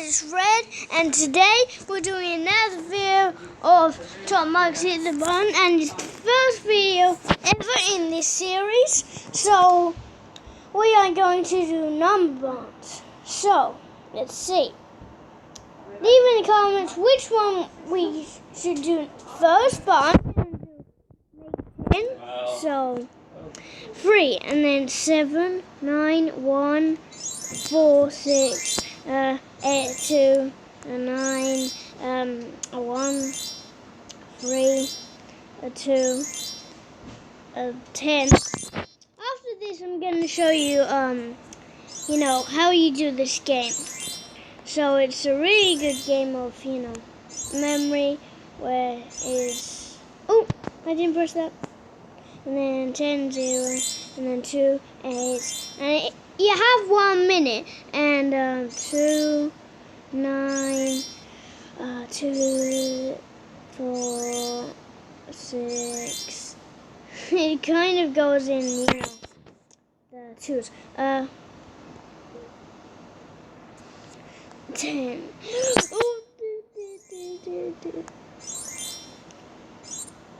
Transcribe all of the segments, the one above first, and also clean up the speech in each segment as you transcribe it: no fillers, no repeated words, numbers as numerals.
it's Red, and today we're doing another video of Top Marks Hit the Button, and it's the first video ever in this series, so we are going to do number bonds. So, let's see. Leave in the comments which one we should do first, but I'm going to make 10, so 3, and then 7, 9, 1, 4, 6, 8, 2, 9, 1, 3, 2, 10. After this, I'm going to show you, how you do this game. So it's a really good game of, memory, where it's, oh, I didn't press that. And then 10, 0, and then 2, 8, and you have 1 minute, and 2, 9, 2, 4, 6. It kind of goes in, the twos. 10.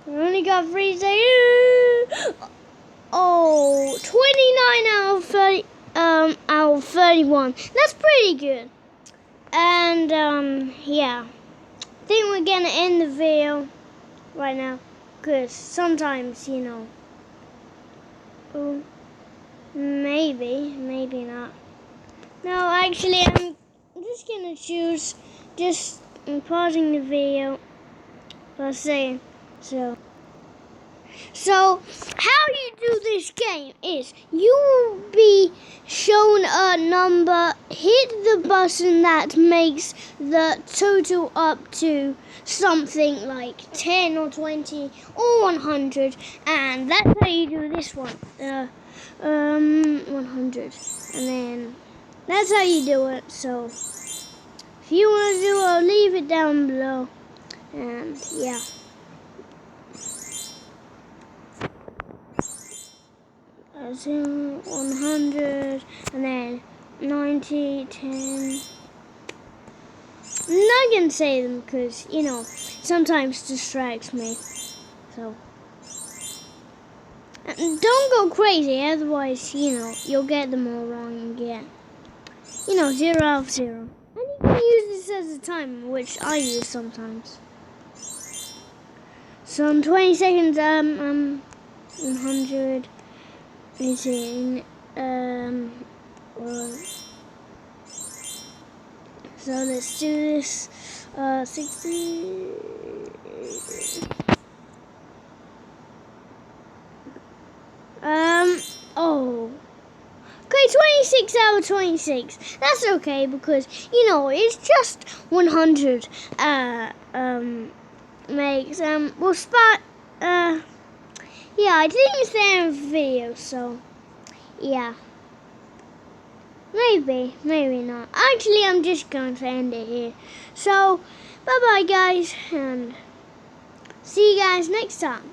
I only got 3 seconds. Oh, 29 out of 30, out of 31. That's pretty good. And yeah, I think we're gonna end the video right now, cause sometimes, oh, maybe not. No, actually, I'm just gonna choose. I'm pausing the video. Let's see. So how you do this game is you will be shown a number, hit the button that makes the total up to something like 10 or 20 or 100, and that's how you do this one. 100, and then that's how you do it. So if you want to do it, I'll leave it down below, and yeah. 100, and then 90, 10. I'm not gonna say them because, sometimes distracts me. So, and don't go crazy, otherwise, you'll get them all wrong again. 0 out of 0. And you can use this as a timer, which I use sometimes. So in 20 seconds, 100. 18, so let's do this, 60, oh, okay, 26 out of 26, that's okay, because, it's just 100, makes, we'll spot, yeah, I didn't say in the video, so yeah. Maybe not. Actually, I'm just going to end it here. So, bye-bye, guys, and see you guys next time.